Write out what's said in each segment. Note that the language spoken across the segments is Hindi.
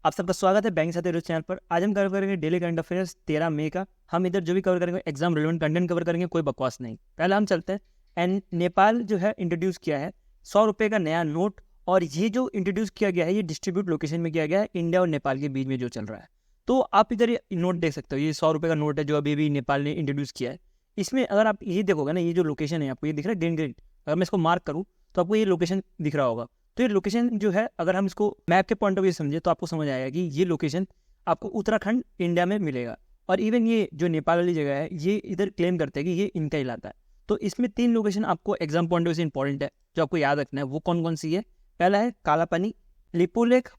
आप सबका स्वागत है बैंक साथी न्यूज़ चैनल पर। आज हम कवर करेंगे डेली करंट अफेयर्स 13 मई का। हम इधर जो भी कवर करेंगे एग्जाम रिलेवेंट कंटेंट कवर करेंगे, कोई बकवास नहीं। पहले हम चलते हैं एंड नेपाल जो है इंट्रोड्यूस किया है 100 रुपये का नया नोट, और ये जो इंट्रोड्यूस किया गया है ये डिस्ट्रीब्यूट लोकेशन में किया गया है, इंडिया और नेपाल के बीच में जो चल रहा है। तो आप इधर ये नोट देख सकते हो, ये 100 रुपये का नोट है जो अभी भी नेपाल ने इंट्रोड्यूस किया है। इसमें अगर आप ये देखोगे ना, ये जो लोकेशन है आपको ये दिख रहा है ग्रीन ग्रीन, अगर मैं इसको मार्क करूँ तो आपको ये लोकेशन दिख रहा होगा। तो ये लोकेशन जो है अगर हम इसको मैप के पॉइंट ऑफ व्यू समझे तो आपको समझ आएगा कि ये लोकेशन आपको उत्तराखंड इंडिया में मिलेगा। और इवन ये जो नेपाल वाली जगह है ये इधर क्लेम करते हैं कि ये इनका इलाका है। तो इसमें 3 लोकेशन आपको एग्जाम पॉइंट ऑफ व्यू से इंपॉर्टेंट है जो आपको याद रखना है। वो कौन कौन सी है? पहला है कालापानी, लिपुलेख,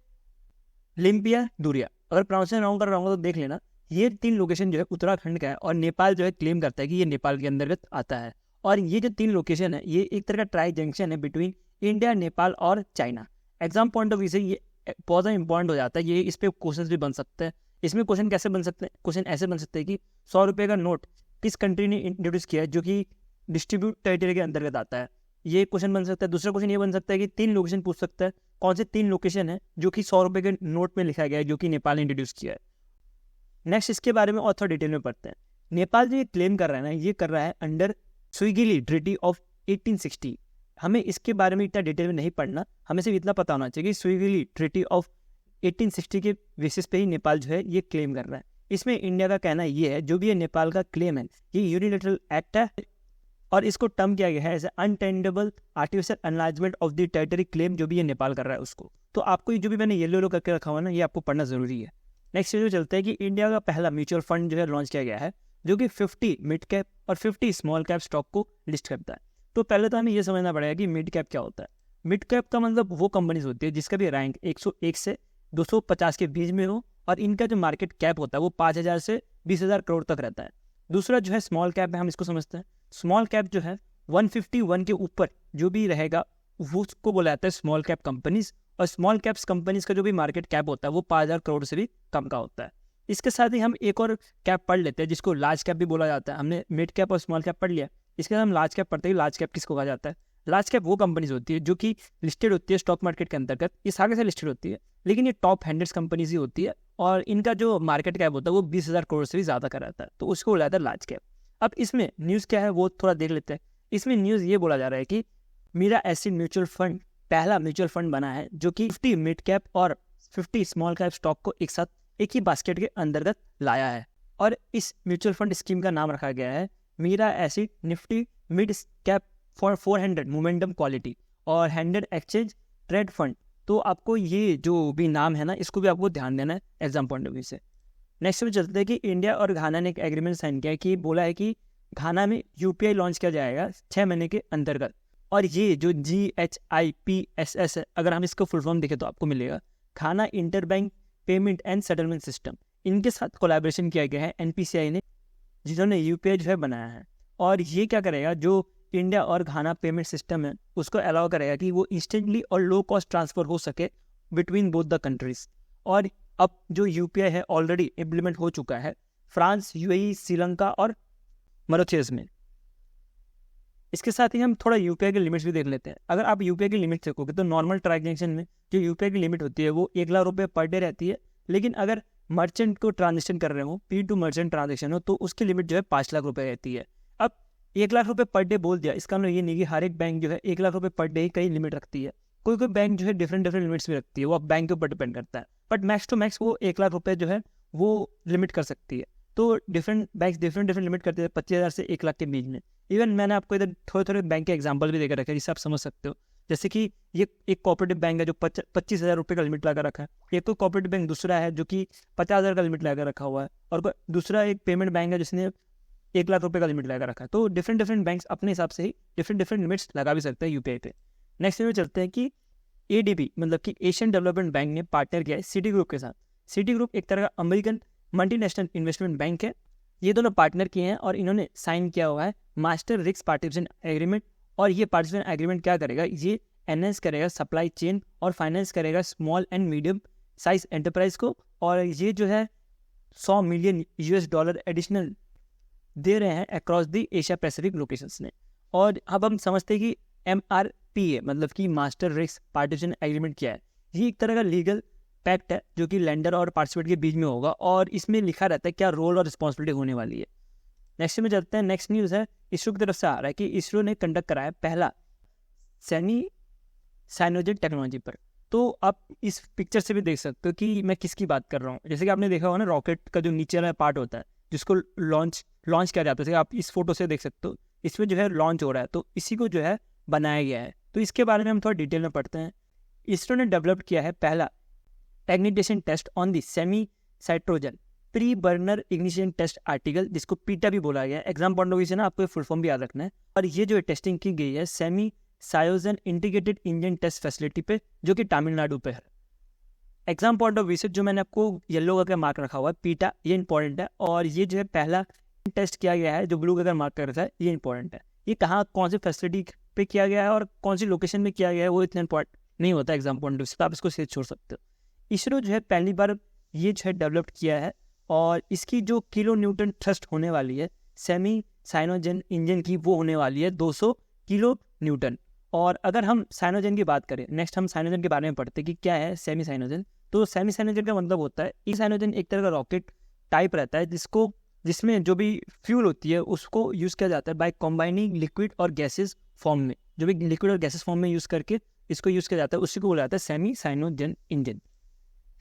लिम्पिया, दुरिया। अगर प्रोनाउंसिएशन रॉन्ग कर रहा हूँ तो देख लेना। ये 3 लोकेशन जो है उत्तराखंड का है और नेपाल जो है क्लेम करता है कि ये नेपाल के अंतर्गत आता है। और ये जो 3 लोकेशन है ये एक तरह का ट्राई जंक्शन है बिटवीन इंडिया, नेपाल और China. Exam point of view से ये बहुत ज़्यादा इंपॉर्टेंट हो जाता है। ये इस पर क्वेश्चन भी बन सकते हैं। इसमें क्वेश्चन कैसे बन सकते हैं? क्वेश्चन ऐसे बन सकते हैं कि 100 रुपये का नोट किस कंट्री ने इंट्रोड्यूस किया है जो कि डिस्ट्रीब्यूट टेरिटरी के अंतर्गत आता है, ये क्वेश्चन बन सकता है। दूसरा क्वेश्चन ये बन सकता है कि 3 लोकेशन पूछ सकता है, कौन से 3 लोकेशन है जो कि 100 रुपये के नोट में लिखा गया है जो कि नेपाल ने इंट्रोड्यूस किया है। नेक्स्ट इसके बारे में और थोड़ा डिटेल में पढ़ते हैं। नेपाल जो ये क्लेम कर रहा है ना, ये कर रहा है अंडर सुइगिली ट्रीटी ऑफ 1860। हमें इसके बारे में इतना डिटेल में नहीं पढ़ना, हमें सिर्फ इतना पता होना चाहिए कि सुइगिली ट्रीटी ऑफ 1860 के बेसिस पे ही नेपाल जो है ये क्लेम कर रहा है। इसमें इंडिया का कहना ये है जो भी ये नेपाल का क्लेम है ये यूनिलैटरल एक्ट है और इसको टर्म किया गया है as untenable artificial enlargement of the territory claim जो भी ये नेपाल कर रहा है उसको। तो आपको ये जो भी मैंने येलो करके रखा हुआ ना ये आपको पढ़ना जरूरी है। नेक्स्ट जो चलते हैं कि इंडिया का पहला म्यूचुअल फंड जो है लॉन्च किया गया है जो कि 50 मिड कैप और 50 स्मॉल कैप स्टॉक को लिस्ट करता है। तो पहले तो हमें ये समझना पड़ेगा कि मिड कैप क्या होता है। मिड कैप का मतलब वो कंपनीज होती है जिसका भी रैंक 101 से 250 के बीच में हो और इनका जो मार्केट कैप होता है वो 5,000 से 20,000 करोड़ तक रहता है। दूसरा जो है स्मॉल कैप है, हम इसको समझते हैं। स्मॉल कैप जो है 151 के ऊपर जो भी रहेगा वो उसको बोला जाता है स्मॉल कैप कंपनीज। और स्मॉल कैप्स कंपनीज का जो भी मार्केट कैप होता है वो 5,000 करोड़ से भी कम का होता है। इसके साथ ही हम एक और कैप पढ़ लेते हैं जिसको लार्ज कैप भी बोला जाता है। हमने मिड कैप और स्मॉल कैप पढ़ लिया, इसके साथ हम लार्ज कैप पढ़ते हैं। लार्ज कैप किसको कहा जाता है? लार्ज कैप वो कंपनीज होती है जो कि लिस्टेड होती है स्टॉक मार्केट के अंतर्गत, इस आगे से लिस्टेड होती है, लेकिन ये टॉप 100 कंपनीज ही होती है और इनका जो मार्केट कैप होता है वो 20,000 करोड़ से भी ज़्यादा का रहता है, तो उसको बोला जाता है लार्ज कैप। अब इसमें न्यूज़ क्या है वो थोड़ा देख लेते हैं। इसमें न्यूज़ ये बोला जा रहा है कि मीरा एसिड म्यूचुअल फंड पहला म्यूचुअल फंड बना है जो कि 50 मिड कैप और 50 स्मॉल कैप स्टॉक को एक साथ एक ही बास्केट के अंतर्गत लाया है। और इस म्यूचुअल फंड स्कीम का नाम रखा गया है Mirae asset Nifty mid cap for 400 momentum quality और 100 एक्सचेंज ट्रेड फंड। तो आपको ये जो भी नाम है ना इसको भी आपको ध्यान देना है एग्जाम पॉइंट ऑफ व्यू से। नेक्स्ट में चलते हैं कि इंडिया और घाना ने एक एग्रीमेंट साइन किया है कि बोला है कि घाना में यूपीआई लॉन्च किया जाएगा 6 महीने के अंतर्गत। और ये जो GHIPSS है, अगर हम इसको फुल फॉर्म देखें तो आपको मिलेगा Ghana interbank payment and settlement system. इनके साथ कोलैबोरेशन किया गया है NPCI ने, जिन्होंने यूपीआई जो है बनाया है। और ये क्या करेगा, जो इंडिया और घाना पेमेंट सिस्टम है उसको अलाउ करेगा कि वो इंस्टेंटली और लो कॉस्ट ट्रांसफर हो सके बिटवीन बोथ द कंट्रीज। और अब जो यूपीआई है ऑलरेडी इम्प्लीमेंट हो चुका है फ्रांस, UAE, श्रीलंका और मॉरिशस में। इसके साथ ही हम थोड़ा यूपीआई की लिमिट्स भी देख लेते हैं। अगर आप यूपीआई की लिमिट देखोगे तो नॉर्मल ट्रांजेक्शन में जो यूपीआई की लिमिट होती है वो 1 लाख रुपये पर डे रहती है, लेकिन अगर मर्चेंट को ट्रांजेक्शन कर रहे हो, P2 मर्चेंट ट्रांजेक्शन हो, तो उसकी लिमिट जो है 5 लाख रुपये रहती है। अब 1 लाख रुपये पर डे बोल दिया, इसका मतलब ये नहीं कि हर एक बैंक जो है 1 लाख रुपये पर डे ही कई लिमिट रखती है। कोई कोई बैंक जो है डिफरेंट लिमिट्स भी रखती है, वो अब बैंक के ऊपर डिपेंड करता है। बट मैक्स टू मैक्स वो 1 लाख रुपये जो है वो लिमिट कर सकती है। तो डिफरेंट बैंक्स डिफरेंट लिमिट करते हैं 25,000 से 1 लाख के बीच में। इवन मैंने आपको इधर थोड़े बैंक के एग्जांपल भी देकर रखे हैं जिससे आप समझ सकते हो। जैसे कि ये एक कोऑपरेटिव बैंक है जो 25,000 रुपये का लिमिट लगा रखा है। एक तो कोऑपरेटिव बैंक दूसरा है जो कि 50,000 का लिमिट लगा रखा हुआ है, और दूसरा एक पेमेंट बैंक है जिसने 1 लाख रुपये का लिमिट लगा रखा है। तो डिफरेंट बैंक्स अपने हिसाब से ही डिफरेंट लिमिट्स लगा भी सकते हैं यूपीआई पे। नेक्स्ट में चलते हैं कि ADB मतलब कि एशियन डेवलपमेंट बैंक ने पार्टनर किया है सिटी ग्रुप के साथ। सिटी ग्रुप एक तरह का अमेरिकन मल्टीनेशनल इन्वेस्टमेंट बैंक है। ये दोनों पार्टनर किए हैं और इन्होंने साइन किया हुआ है मास्टर रिस्क पार्टिसिपेशन एग्रीमेंट। और ये पार्टिसिपेशन एग्रीमेंट क्या करेगा, ये एनहेंस करेगा सप्लाई चेन और फाइनेंस करेगा small and medium size enterprise को। और ये जो है $100 मिलियन एडिशनल दे रहे हैं across the Asia Pacific locations ने। और अब हम समझते हैं कि MRPA मतलब कि मास्टर रिस्क पार्टिसिपेशन एग्रीमेंट क्या है। ये एक तरह का लीगल पैक्ट है जो कि लेंडर और पार्टिसिपेट के बीच में होगा, और इसमें लिखा रहता है क्या रोल और रिस्पॉन्सिबिलिटी होने वाली है। नेक्स्ट में चलते हैं। नेक्स्ट न्यूज़ है इसरो की तरफ से आ रहा है कि इसरो ने कंडक्ट कराया पहला सेमी साइनोजेन टेक्नोलॉजी पर। तो आप इस पिक्चर से भी देख सकते हो कि मैं किसकी बात कर रहा हूँ। जैसे कि आपने देखा होगा ना, रॉकेट का जो नीचे वाला पार्ट होता है जिसको लॉन्च किया जाता है, जैसे आप इस फोटो से देख सकते हो, इसमें जो है लॉन्च हो रहा है, तो इसी को जो है बनाया गया है। तो इसके बारे में हम थोड़ा डिटेल में पढ़ते हैं। इसरो ने डेवलप किया है पहला ignition test on the semi साइट्रोजन preburner ignition test article, जिसको पीटा भी बोला गया है। एग्जाम पॉइंट ऑफ व्यू से ना आपको फुल फॉर्म भी याद रखना है। और ये जो टेस्टिंग की गई है सेमी सायोजन इंटीग्रेटेड इंजन टेस्ट फैसिलिटी पे, जो कि तमिलनाडु पे है। एग्जाम पॉइंट ऑफ व्यू से जो मैंने आपको येलो करके मार्क रखा हुआ है पीटा, ये इंपॉर्टेंट है। और ये जो है पहला टेस्ट किया गया है जो ब्लू कलर मार्क कर रखा है, ये इंपॉर्टेंट है। ये कहाँ कौन सी फैसिलिटी पे किया गया है और कौन सी लोकेशन में किया गया है वो इतना इंपॉर्टेंट नहीं होता एग्जाम पॉइंट ऑफ व्यू से, तो आप इसको सीधे छोड़ सकते हो। इसरो जो है पहली बार ये जो है डेवलप किया है, और इसकी जो किलो न्यूटन थ्रस्ट होने वाली है सेमी साइनोजन इंजन की, वो होने वाली है 200 किलो न्यूटन। और अगर हम साइनोजन की बात करें, नेक्स्ट हम साइनोजन के बारे में पढ़ते हैं कि क्या है सेमी साइनोजन। तो सेमी साइनोजन का मतलब होता है, ई साइनोजन एक तरह का रॉकेट टाइप रहता है जिसमें जो भी फ्यूल होती है उसको यूज़ किया जाता है बाय कॉम्बाइनिंग लिक्विड और गैसेज फॉर्म में। जो भी लिक्विड और गैसेज फॉर्म में यूज़ करके इसको यूज़ किया जाता है, उसी को बोला जाता है सेमी साइनोजन इंजन।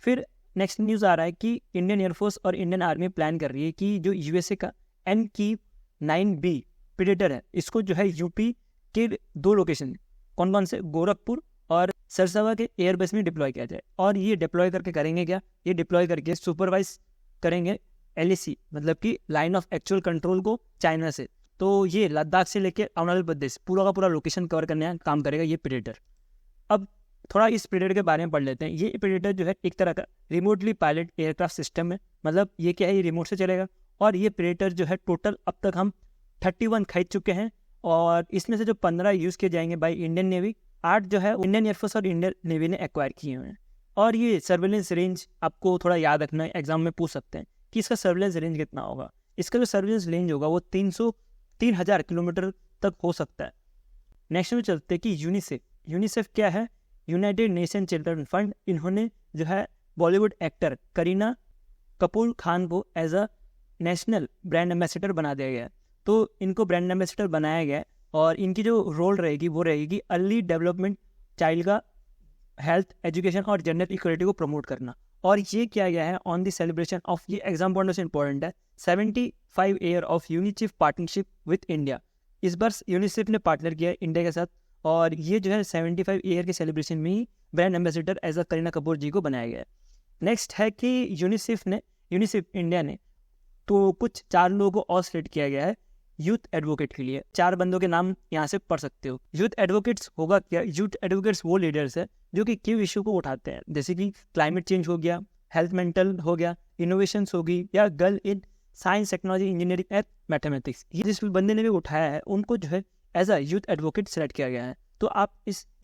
फिर नेक्स्ट न्यूज़ आ रहा है कि इंडियन एयरफोर्स और इंडियन आर्मी प्लान कर रही है कि जो यूएसए का MQ-9B प्रेडेटर है, इसको जो है यूपी के 2 लोकेशन, कौन कौन से, गोरखपुर और सरसावा के एयरबेस में डिप्लॉय किया जाए। और ये डिप्लॉय करके करेंगे क्या, ये डिप्लॉय करके सुपरवाइज करेंगे LAC, मतलब कि लाइन ऑफ एक्चुअल कंट्रोल को चाइना से। तो ये लद्दाख से लेकर अरुणाचल प्रदेश पूरा का पूरा लोकेशन कवर करने का काम करेगा ये प्रेडेटर। अब थोड़ा इस प्रेडेटर के बारे में पढ़ लेते हैं। ये प्रेडेटर जो है एक तरह का रिमोटली पायलट एयरक्राफ्ट सिस्टम है, मतलब ये क्या है, ये रिमोट से चलेगा। और ये प्रेडेटर जो है टोटल अब तक हम 31 खरीद चुके हैं, और इसमें से जो 15 यूज़ किए जाएंगे बाई इंडियन नेवी, 8 जो है इंडियन एयरफोर्स और इंडियन नेवी ने एक्वायर किए हुए हैं। और ये सर्वेलेंस रेंज आपको थोड़ा याद रखना है, एग्जाम में पूछ सकते हैं कि इसका सर्वेलेंस रेंज कितना होगा। इसका जो सर्वेलेंस रेंज होगा वो 3,000 किलोमीटर तक हो सकता है। नेक्स्ट में चलते हैं कि यूनिसेफ क्या है, यूनाइटेड नेशन चिल्ड्रन फंड। इन्होंने जो है बॉलीवुड एक्टर करीना कपूर खान को as a national brand ambassador बना दिया गया है। तो इनको ब्रांड एम्बेसडर बनाया गया है, और इनकी जो रोल रहेगी वो रहेगी अर्ली डेवलपमेंट, चाइल्ड का हेल्थ, एजुकेशन और जेंडर इक्वलिटी को प्रमोट करना। और ये किया गया है ऑन द सेलिब्रेशन ऑफ, ये एग्जाम पॉइंट से इंपॉर्टेंट है, 75 year of UNICEF partnership with India. इस बार यूनिसेफ ने पार्टनर किया है इंडिया के साथ, और ये जो है 75 ईयर के सेलिब्रेशन में ही brand ambassador as a Kareena Kapoor ji को बनाया गया है। नेक्स्ट है कि यूनिसेफ इंडिया ने तो कुछ 4 लोगों को और सिलेक्ट किया गया है यूथ एडवोकेट के लिए। 4 बंदों के नाम यहाँ से पढ़ सकते हो। यूथ एडवोकेट्स होगा क्या, यूथ एडवोकेट्स वो लीडर्स है जो कि क्यू इशू को उठाते हैं, जैसे कि क्लाइमेट चेंज हो गया, हेल्थ मेंटल हो गया, इनोवेशंस होगी, या girl in science technology engineering and mathematics. ये जिस बंदे ने भी उठाया है उनको जो है as a youth advocate select किया गया है। तो आप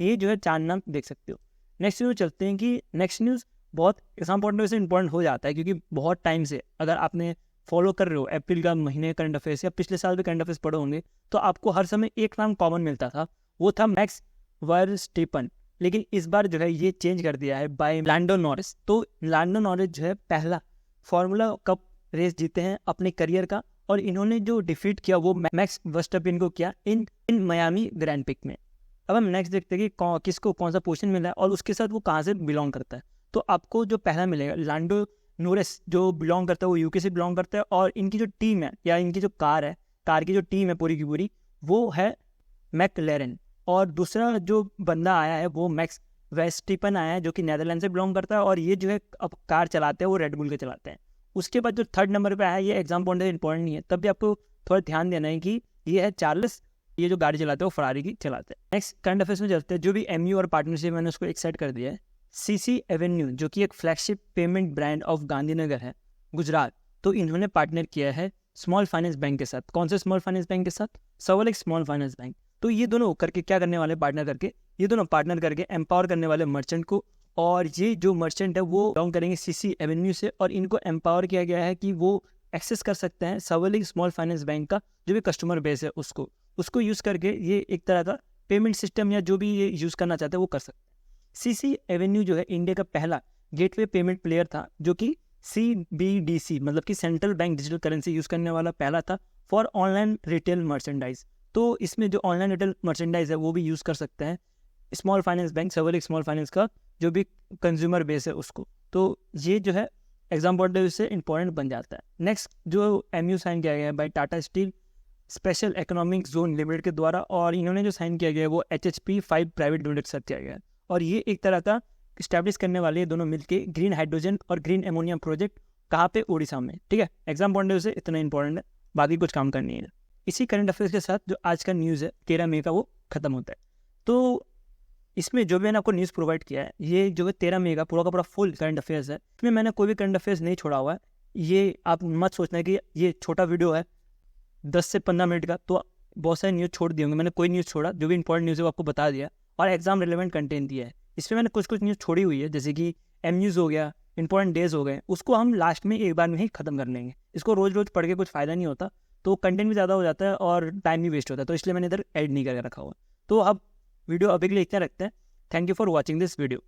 ये जो है 4 नाम देख सकते हो। नेक्स्ट न्यूज़ चलते हैं कि नेक्स्ट न्यूज़ बहुत एग्जाम पॉइंट से इंपॉर्टेंट हो जाता है, क्योंकि बहुत टाइम से अगर आपने फॉलो कर रहे हो अप्रैल का महीने करंट अफेयर्स या पिछले साल भी करंट अफेयर्स पढ़े होंगे, तो आपको हर समय एक नाम कॉमन मिलता था, वो था मैक्स वर्स्टेपन। लेकिन इस बार जो है ये चेंज कर दिया है बाय लैंडो नॉरिस। तो लैंडो नॉरिस जो है पहला फॉर्मूला कप रेस जीते हैं अपने करियर का, और इन्होंने जो डिफीट किया वो मैक्स वर्स्टेपन को किया इन मियामी ग्रैंड प्रिक्स में। अब हम नेक्स्ट देखते हैं कि किसको कौन सा पोजीशन मिला है और उसके साथ वो कहाँ से बिलोंग करता है। तो आपको जो पहला मिलेगा लैंडो नोरिस, जो बिलोंग करता है वो यूके से बिलोंग करता है, और इनकी जो टीम है या इनकी जो कार की जो टीम है पूरी की पूरी वो है मैकलेरन। और दूसरा जो बंदा आया है वो मैक्स वेस्टिपन आया है जो कि नीदरलैंड से बिलोंग करता है, और ये जो है अब कार चलाते हैं वो रेड बुल के चलाते हैं। उसके बाद जो 3rd नंबर पे आया है, ये एग्जाम पॉइंट से इंपॉर्टेंट नहीं है, तब भी आपको थोड़ा ध्यान देना है कि ये है चार्ल्स, ये जो गाड़ी चलाते हैं वो फरारी की चलाते हैं। नेक्स्ट करंट अफेयर्स में चलते हैं, जो भी MU और पार्टनरशिप मैंने उसको एक साइड कर दिया है। CC एवेन्यू जो कि एक flagship payment brand of Gandhinagar है गुजरात, तो इन्होंने पार्टनर किया है स्मॉल फाइनेंस बैंक के साथ। कौन से स्मॉल फाइनेंस बैंक के साथ, सवालिक स्मॉल फाइनेंस बैंक। तो ये दोनों करके क्या करने वाले, ये दोनों पार्टनर करके एम्पावर करने वाले मर्चेंट को, और ये जो मर्चेंट है वो बिलोंग करेंगे CC एवेन्यू से, और इनको एम्पावर किया गया है कि वो एक्सेस कर सकते हैं सवालिक स्मॉल फाइनेंस बैंक का जो भी कस्टमर बेस है उसको यूज़ करके ये एक तरह का पेमेंट सिस्टम या जो भी ये यूज़ करना चाहते हैं वो कर सकते हैं। CC एवेन्यू जो है इंडिया का पहला गेटवे पेमेंट प्लेयर था जो कि CBDC मतलब कि central bank digital currency use करने वाला पहला था फॉर ऑनलाइन रिटेल मर्चेंडाइज। तो इसमें जो ऑनलाइन रिटेल मर्चेंडाइज है वो भी यूज़ कर सकते हैं small finance bank, several small finance का जो भी कंज्यूमर बेस है उसको। तो ये जो है एग्जाम पॉइंट ऑफ व्यू से इंपॉर्टेंट बन जाता है। नेक्स्ट जो MU साइन किया गया है by Tata steel special economic zone limited के द्वारा, और इन्होंने जो साइन किया गया है वो HHP5 प्राइवेट लिमिटेड के साथ किया गया है। और ये एक तरह का इस्टेब्लिश करने वाले ये दोनों मिलके ग्रीन हाइड्रोजन और ग्रीन एमोनिया प्रोजेक्ट कहाँ पे, उड़ीसा में। ठीक है, एग्जाम पॉइंट ऑफ व्यू से इतना इंपॉर्टेंट है, बाकी कुछ काम करनी है। इसी करंट अफेयर्स के साथ जो आज का न्यूज़ है 13 मई का वो खत्म होता है। तो इसमें जो भी मैंने आपको न्यूज़ प्रोवाइड किया है ये जो है 13 मई का पूरा फुल करंट अफेयर्स है। इसमें मैंने कोई भी करंट अफेयर्स नहीं छोड़ा हुआ है। ये आप मत सोचना है कि ये छोटा वीडियो है 10 से 15 मिनट का, तो बहुत सारे न्यूज़ छोड़ दिए होंगे। मैंने कोई न्यूज़ छोड़ा, जो भी इंपॉर्टेंट न्यूज़ है वो आपको बता दिया और एग्जाम रिलेवेंट कंटेंट दिया है। इसमें मैंने कुछ न्यूज़ छोड़ी हुई है, जैसे कि MNews हो गया, इंपॉर्टेंट डेज हो गए, उसको हम लास्ट में एक बार में ही खत्म कर लेंगे। इसको रोज़ रोज़ पढ़ के कुछ फ़ायदा नहीं होता, तो कंटेंट भी ज़्यादा हो जाता है और टाइम भी वेस्ट होता है, तो इसलिए मैंने इधर ऐड नहीं करके रखा हुआ। तो अब वीडियो अभी के लिए इतना रखते हैं। Thank you for watching this video.